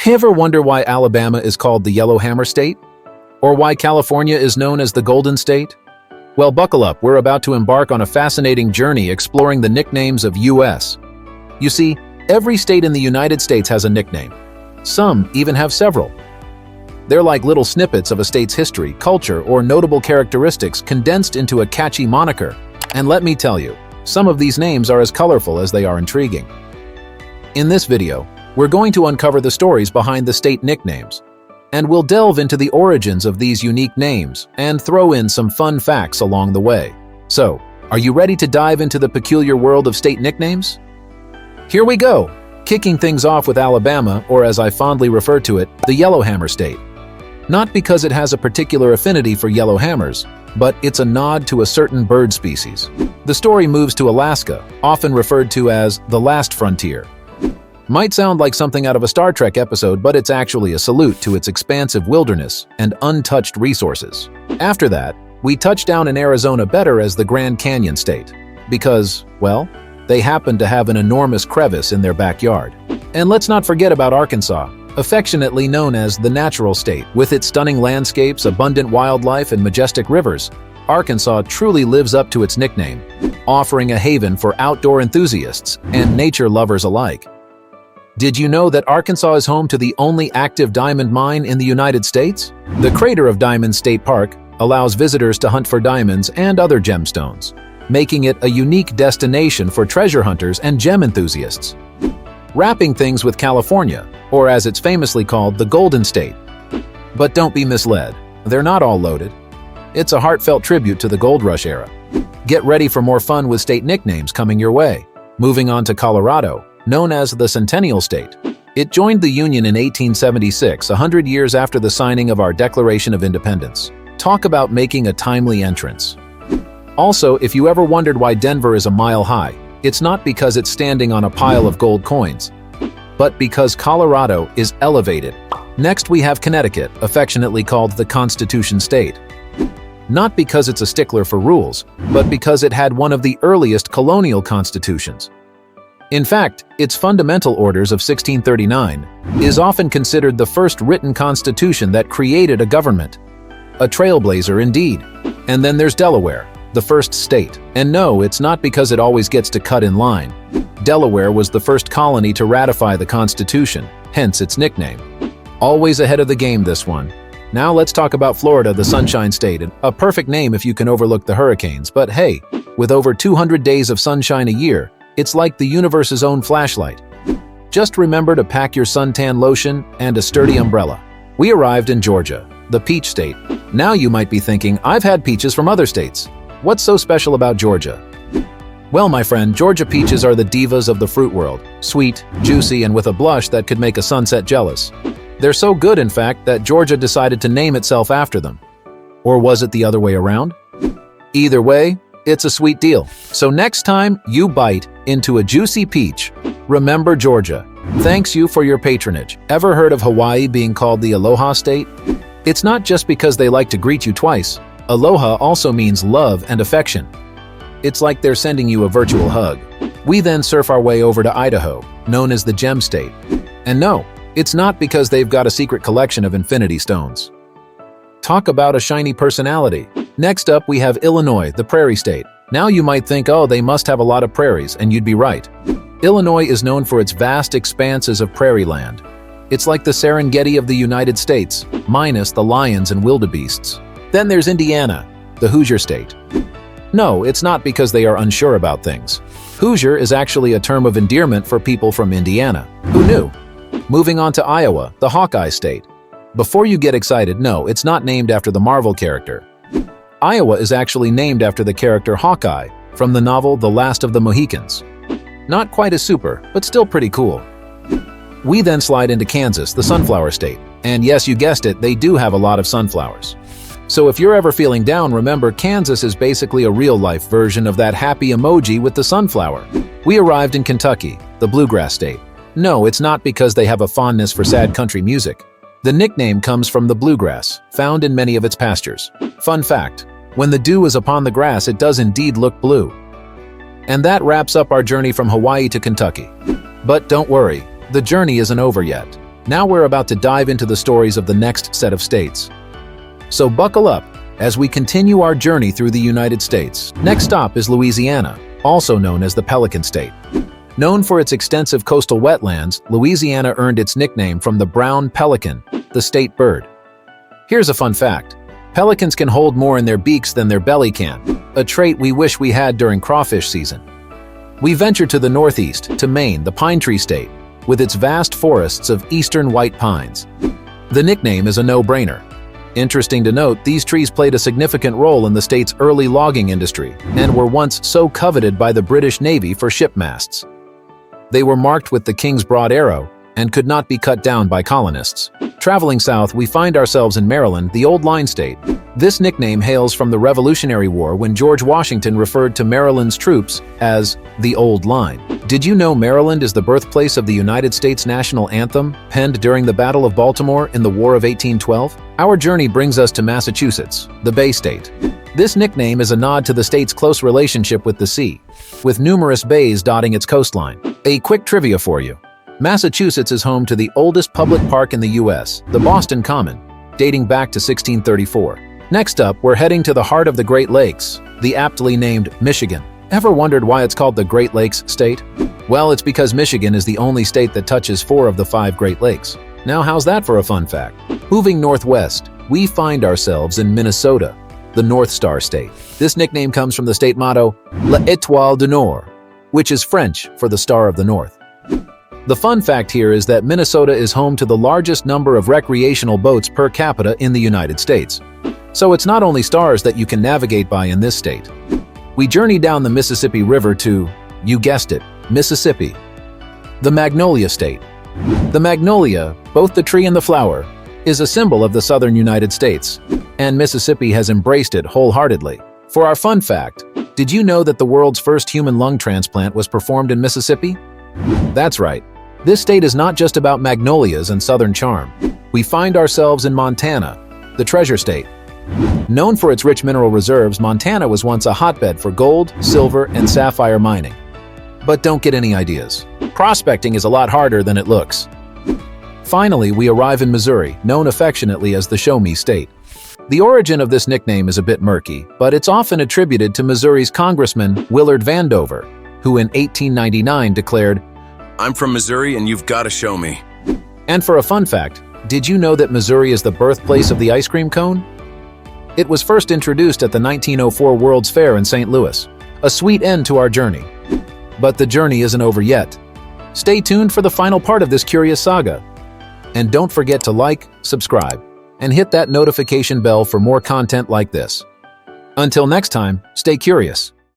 Ever wonder why Alabama is called the Yellowhammer State? Or why California is known as the Golden State? Well, buckle up, we're about to embark on a fascinating journey exploring the nicknames of US. You see, every state in the United States has a nickname. Some even have several. They're like little snippets of a state's history, culture, or notable characteristics condensed into a catchy moniker. And let me tell you, some of these names are as colorful as they are intriguing. In this video, we're going to uncover the stories behind the state nicknames, and we'll delve into the origins of these unique names and throw in some fun facts along the way. So, are you ready to dive into the peculiar world of state nicknames? Here we go! Kicking things off with Alabama, or as I fondly refer to it, the Yellowhammer State. Not because it has a particular affinity for yellow hammers, but it's a nod to a certain bird species. The story moves to Alaska, often referred to as the last frontier. Might sound like something out of a Star Trek episode, but it's actually a salute to its expansive wilderness and untouched resources. After that, we touch down in Arizona better as the Grand Canyon State, because, well, they happen to have an enormous crevice in their backyard. And let's not forget about Arkansas, affectionately known as the Natural State. With its stunning landscapes, abundant wildlife, and majestic rivers, Arkansas truly lives up to its nickname, offering a haven for outdoor enthusiasts and nature lovers alike. Did you know that Arkansas is home to the only active diamond mine in the United States? The crater of Diamond State Park allows visitors to hunt for diamonds and other gemstones, making it a unique destination for treasure hunters and gem enthusiasts. Wrapping things with California, or as it's famously called, the Golden State. But don't be misled, they're not all loaded. It's a heartfelt tribute to the Gold Rush era. Get ready for more fun with state nicknames coming your way. Moving on to Colorado, known as the Centennial State. It joined the Union in 1876, 100 years after the signing of our Declaration of Independence. Talk about making a timely entrance. Also, if you ever wondered why Denver is a mile high, it's not because it's standing on a pile of gold coins, but because Colorado is elevated. Next, we have Connecticut, affectionately called the Constitution State. Not because it's a stickler for rules, but because it had one of the earliest colonial constitutions. In fact, its Fundamental Orders of 1639 is often considered the first written constitution that created a government. A trailblazer indeed. And then there's Delaware, the first state. And no, it's not because it always gets to cut in line. Delaware was the first colony to ratify the Constitution, hence its nickname. Always ahead of the game, this one. Now let's talk about Florida, the Sunshine State, a perfect name if you can overlook the hurricanes. But hey, with over 200 days of sunshine a year, it's like the universe's own flashlight. Just remember to pack your suntan lotion and a sturdy umbrella. We arrived in Georgia, the Peach State. Now you might be thinking, I've had peaches from other states. What's so special about Georgia? Well, my friend, Georgia peaches are the divas of the fruit world. Sweet, juicy, and with a blush that could make a sunset jealous. They're so good, in fact, that Georgia decided to name itself after them. Or was it the other way around? Either way, it's a sweet deal. So next time you bite into a juicy peach, remember Georgia. Thanks you for your patronage. Ever heard of Hawaii being called the Aloha State? It's not just because they like to greet you twice. Aloha also means love and affection. It's like they're sending you a virtual hug. We then surf our way over to Idaho, known as the Gem State. And no, it's not because they've got a secret collection of infinity stones. Talk about a shiny personality. Next up, we have Illinois, the Prairie State. Now you might think, oh, they must have a lot of prairies, and you'd be right. Illinois is known for its vast expanses of prairie land. It's like the Serengeti of the United States, minus the lions and wildebeests. Then there's Indiana, the Hoosier State. No, it's not because they are unsure about things. Hoosier is actually a term of endearment for people from Indiana. Who knew? Moving on to Iowa, the Hawkeye State. Before you get excited, no, it's not named after the Marvel character. Iowa is actually named after the character Hawkeye from the novel The Last of the Mohicans. Not quite as super, but still pretty cool. We then slide into Kansas, the Sunflower State. And yes, you guessed it, they do have a lot of sunflowers. So if you're ever feeling down, remember Kansas is basically a real-life version of that happy emoji with the sunflower. We arrived in Kentucky, the Bluegrass State. No, it's not because they have a fondness for sad country music. The nickname comes from the bluegrass, found in many of its pastures. Fun fact, when the dew is upon the grass, it does indeed look blue. And that wraps up our journey from Hawaii to Kentucky. But don't worry, the journey isn't over yet. Now we're about to dive into the stories of the next set of states. So buckle up as we continue our journey through the United States. Next stop is Louisiana, also known as the Pelican State. Known for its extensive coastal wetlands, Louisiana earned its nickname from the brown pelican, the state bird. Here's a fun fact. Pelicans can hold more in their beaks than their belly can, a trait we wish we had during crawfish season. We venture to the northeast, to Maine, the pine tree state, with its vast forests of eastern white pines. The nickname is a no-brainer. Interesting to note, these trees played a significant role in the state's early logging industry and were once so coveted by the British Navy for ship masts. They were marked with the King's Broad Arrow and could not be cut down by colonists. Traveling south, we find ourselves in Maryland, the Old Line State. This nickname hails from the Revolutionary War when George Washington referred to Maryland's troops as the Old Line. Did you know Maryland is the birthplace of the United States national anthem, penned during the Battle of Baltimore in the War of 1812? Our journey brings us to Massachusetts, the Bay State. This nickname is a nod to the state's close relationship with the sea, with numerous bays dotting its coastline. A quick trivia for you. Massachusetts is home to the oldest public park in the U.S., the Boston Common, dating back to 1634. Next up, we're heading to the heart of the Great Lakes, the aptly named Michigan. Ever wondered why it's called the Great Lakes State? Well, it's because Michigan is the only state that touches 4 of the 5 Great Lakes. Now, how's that for a fun fact? Moving northwest, we find ourselves in Minnesota, the North Star State. This nickname comes from the state motto, L'Étoile du Nord, which is French for the Star of the North. The fun fact here is that Minnesota is home to the largest number of recreational boats per capita in the United States. So it's not only stars that you can navigate by in this state. We journey down the Mississippi River to, you guessed it, Mississippi, the Magnolia State. The magnolia, both the tree and the flower, is a symbol of the southern United States, and Mississippi has embraced it wholeheartedly. For our fun fact, did you know that the world's first human lung transplant was performed in Mississippi? That's right. This state is not just about magnolias and southern charm. We find ourselves in Montana, the Treasure State. Known for its rich mineral reserves, Montana was once a hotbed for gold, silver, and sapphire mining. But don't get any ideas. Prospecting is a lot harder than it looks. Finally, we arrive in Missouri, known affectionately as the Show Me State. The origin of this nickname is a bit murky, but it's often attributed to Missouri's Congressman Willard Vandover, who in 1899 declared, "I'm from Missouri and you've got to show me." And for a fun fact, did you know that Missouri is the birthplace of the ice cream cone? It was first introduced at the 1904 World's Fair in St. Louis. A sweet end to our journey. But the journey isn't over yet. Stay tuned for the final part of this curious saga. And don't forget to like, subscribe, and hit that notification bell for more content like this. Until next time, stay curious.